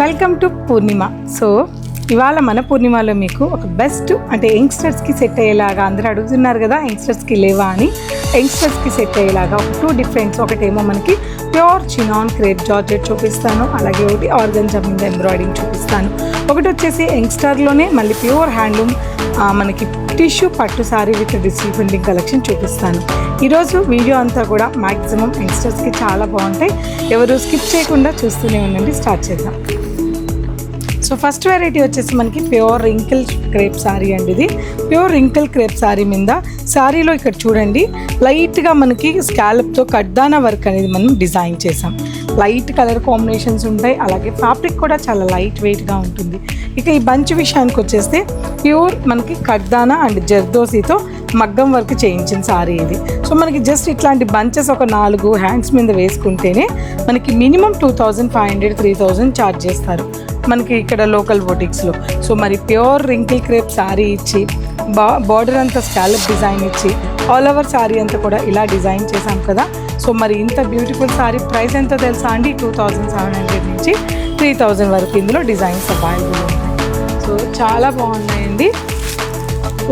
Welcome to Purnima. So ఇవాళ మన పూర్ణిమలో మీకు ఒక బెస్ట్ అంటే యంగ్స్టర్స్కి సెట్ అయ్యేలాగా, అందరూ అడుగుతున్నారు కదా యంగ్స్టర్స్కి లేవా అని, యంగ్స్టర్స్కి సెట్ అయ్యేలాగా ఒక టూ డిఫరెంట్స్, ఒకటేమో మనకి ప్యూర్ చినాన్ క్రేప్ జార్జెట్ చూపిస్తాను, అలాగే ఒకటి ఆర్గంజా మీద ఎంబ్రాయిడింగ్ చూపిస్తాను. ఒకటి వచ్చేసి యంగ్స్టర్లోనే మళ్ళీ ప్యూర్ హ్యాండ్లూమ్ మనకి టిష్యూ పట్టు sorry with digital printing collection చూపిస్తాను. ఈరోజు వీడియో అంతా కూడా మ్యాక్సిమం యంగ్స్టర్స్కి చాలా బాగుంటాయి. ఎవరు స్కిప్ చేయకుండా చూస్తూనే ఉండండి. స్టార్ట్ చేద్దాం. సో ఫస్ట్ వెరైటీ వచ్చేసి మనకి ప్యూర్ రింకిల్ క్రేప్ సారీ అండి. ఇది ప్యూర్ రింకిల్ క్రేప్ సారీ మీద సారీలో ఇక్కడ చూడండి లైట్గా మనకి స్కాలప్తో కడ్దానా వర్క్ అనేది మనం డిజైన్ చేసాం. లైట్ కలర్ కాంబినేషన్స్ ఉంటాయి, అలాగే ఫ్యాబ్రిక్ కూడా చాలా లైట్ వెయిట్గా ఉంటుంది. ఇక ఈ బంచ్ విషయానికి వచ్చేస్తే ప్యూర్ మనకి కడ్దానా అండ్ జర్దోసీతో మగ్గం వర్క్ చేయించిన సారీ ఇది. సో మనకి జస్ట్ ఇట్లాంటి బంచెస్ ఒక 4 హ్యాండ్స్ మీద వేసుకుంటేనే మనకి మినిమం 2500 3000 ఛార్జ్ చేస్తారు మనకి ఇక్కడ లోకల్ బొటిక్స్లో. సో మరి ప్యూర్ రింకిల్ క్రేప్ సారీ ఇచ్చి బార్డర్ అంతా స్కాలప్ డిజైన్ ఇచ్చి ఆల్ ఓవర్ సారీ అంతా కూడా ఇలా డిజైన్ చేసాం కదా. సో మరి ఇంత బ్యూటిఫుల్ సారీ ప్రైస్ ఎంతో తెలుసా అండి? 2700 నుంచి 3000 వరకు ఇందులో డిజైన్స్ అవైలబుల్ ఉన్నాయి. సో చాలా బాగున్నాయండి.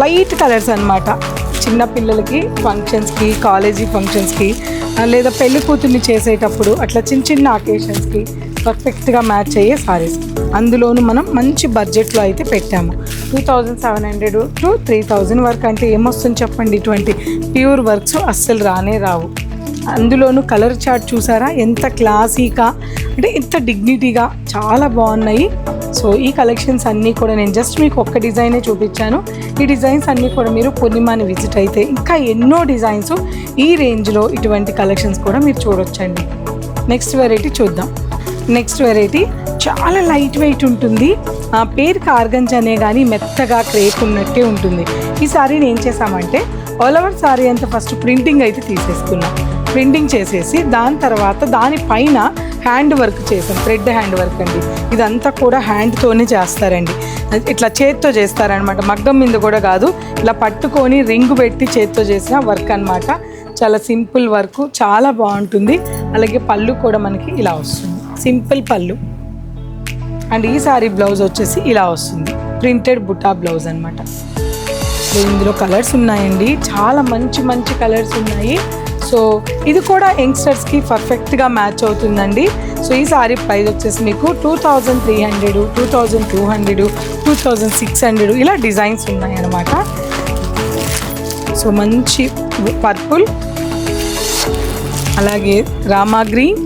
లైట్ కలర్స్ అనమాట. చిన్నపిల్లలకి ఫంక్షన్స్కి, కాలేజీ ఫంక్షన్స్కి, లేదా పెళ్లి కూతుర్ని చేసేటప్పుడు అట్లా చిన్న అకేషన్స్కి పర్ఫెక్ట్గా మ్యాచ్ అయ్యే సారీస్. అందులోనూ మనం మంచి బడ్జెట్లో అయితే పెట్టాము. 2700 to 3000 వరకు అంటే ఏమొస్తుంది చెప్పండి? ఇటువంటి ప్యూర్ వర్క్స్ అస్సలు రానే రావు. అందులోనూ కలర్ చార్ట్ చూసారా ఎంత క్లాసీగా, అంటే ఎంత డిగ్నిటీగా, చాలా బాగున్నాయి. సో ఈ కలెక్షన్స్ అన్నీ కూడా నేను జస్ట్ మీకు ఒక్క డిజైనే చూపించాను. ఈ డిజైన్స్ అన్నీ కూడా మీరు పూర్ణిమాని విజిట్ అయితే ఇంకా ఎన్నో డిజైన్స్ ఈ రేంజ్లో ఇటువంటి కలెక్షన్స్ కూడా మీరు చూడొచ్చండి. నెక్స్ట్ వెరైటీ చూద్దాం. నెక్స్ట్ వెరైటీ చాలా లైట్ వెయిట్ ఉంటుంది. పేరుకి ఆర్గంజా అనే కానీ మెత్తగా క్రేప్ ఉన్నట్టే ఉంటుంది. ఈ సారీని ఏం చేసామంటే ఆల్ ఓవర్ సారీ అంతా ఫస్ట్ ప్రింటింగ్ అయితే తీసేసుకున్నాం. ప్రింటింగ్ చేసేసి దాని తర్వాత దానిపైన హ్యాండ్ వర్క్ చేసాం. థ్రెడ్ హ్యాండ్ వర్క్ అండి. ఇదంతా కూడా హ్యాండ్తోనే చేస్తారండి. ఇట్లా చేత్తో చేస్తారనమాట. మగ్గం మీద కూడా కాదు, ఇలా పట్టుకొని రింగు పెట్టి చేత్తో చేసిన వర్క్ అనమాట. చాలా సింపుల్ వర్క్, చాలా బాగుంటుంది. అలాగే పళ్ళు కూడా మనకి ఇలా వస్తుంది, సింపుల్ పళ్ళు. అండ్ ఈ సారీ బ్లౌజ్ వచ్చేసి ఇలా వస్తుంది, ప్రింటెడ్ బుటా బ్లౌజ్ అనమాట. సో ఇందులో కలర్స్ ఉన్నాయండి, చాలా మంచి మంచి కలర్స్ ఉన్నాయి. సో ఇది కూడా యంగ్స్టర్స్కి పర్ఫెక్ట్గా మ్యాచ్ అవుతుందండి. సో ఈ సారీ ప్రైస్ వచ్చేసి మీకు 2300, 2200, 2600 ఇలా డిజైన్స్ ఉన్నాయి అన్నమాట. సో మంచి పర్పుల్, అలాగే రామా గ్రీన్,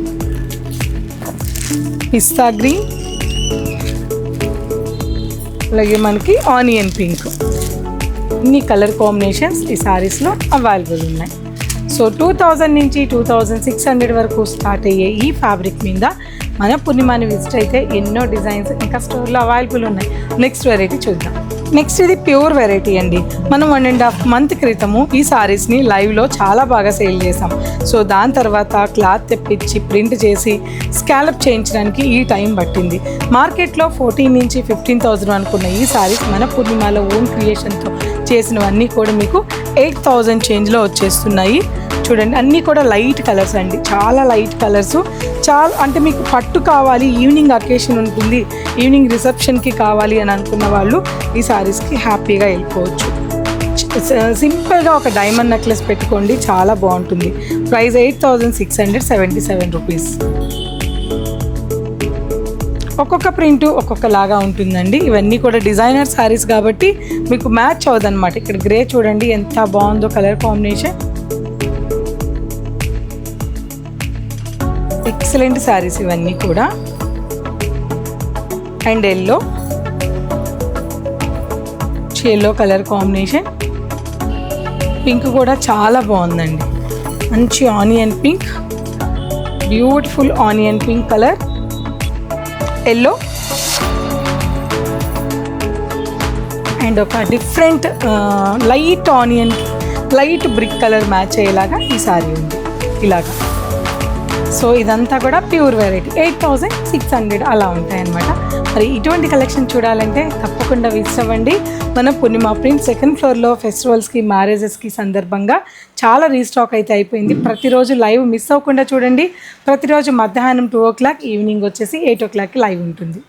పిస్తా గ్రీన్, అలాగే మనకి ఆనియన్ పింక్, ఇన్ని కలర్ కాంబినేషన్స్ ఈ సారీస్లో అవైలబుల్ ఉన్నాయి. సో 2000 నుంచి 2600 వరకు స్టార్ట్ అయ్యే ఈ ఫ్యాబ్రిక్ మీద మన పూర్ణిమాని విజిట్ అయితే ఎన్నో డిజైన్స్ ఇంకా స్టోర్లో అవైలబుల్ ఉన్నాయి. నెక్స్ట్ వెరైటీ చూద్దాం. నెక్స్ట్ ఇది ప్యూర్ వెరైటీ అండి. మనం 1.5 month క్రితము ఈ సారీస్ని లైవ్లో చాలా బాగా సేల్ చేసాం. సో దాని తర్వాత క్లాత్ తెప్పించి ప్రింట్ చేసి స్కాలప్ చేయించడానికి ఈ టైం పట్టింది. మార్కెట్లో 14 నుంచి 15,000 అనుకున్న ఈ సారీస్ మన పూర్ణిమలో ఓన్ క్రియేషన్తో చేసినవన్నీ కూడా మీకు 8000 చేంజ్లో వచ్చేస్తున్నాయి. చూడండి అన్నీ కూడా లైట్ కలర్స్ అండి, చాలా లైట్ కలర్స్. చాలా అంటే మీకు పట్టు కావాలి, ఈవినింగ్ అకేషన్ ఉంటుంది, ఈవినింగ్ రిసెప్షన్కి కావాలి అని అనుకున్న వాళ్ళు ఈ సారీస్కి హ్యాపీగా వెళ్ళిపోవచ్చు. సింపుల్గా ఒక డైమండ్ నెక్లెస్ పెట్టుకోండి, చాలా బాగుంటుంది. Price 8677 rupees. ఒక్కొక్క ప్రింట్ ఒక్కొక్కలాగా ఉంటుందండి. ఇవన్నీ కూడా డిజైనర్ శారీస్ కాబట్టి మీకు మ్యాచ్ అవ్వదన్నమాట. ఇక్కడ గ్రే చూడండి ఎంత బాగుందో కలర్ కాంబినేషన్. ఎక్సలెంట్ శారీస్ ఇవన్నీ కూడా. And yellow colour combination, pink కూడా చాలా బాగుందండి. మంచి onion pink, beautiful onion pink colour, yellow and ఒక different light onion, light brick colour match అయ్యేలాగా ఈ సారీ ఉంది. ఇలాగా సో ఇదంతా కూడా ప్యూర్ వెరైటీ 8600 అలా ఉంటాయన్నమాట. మరి ఇటువంటి కలెక్షన్ చూడాలంటే తప్పకుండా విజిట్ అవ్వండి. మన పూర్ణిమ ప్రింట్ సెకండ్ ఫ్లోర్లో ఫెస్టివల్స్కి, మ్యారేజెస్కి సందర్భంగా చాలా రీస్టాక్ అయితే అయిపోయింది. ప్రతిరోజు లైవ్ మిస్ అవ్వకుండా చూడండి. ప్రతిరోజు మధ్యాహ్నం 2 o'clock, ఈవినింగ్ వచ్చేసి 8 o'clock లైవ్ ఉంటుంది.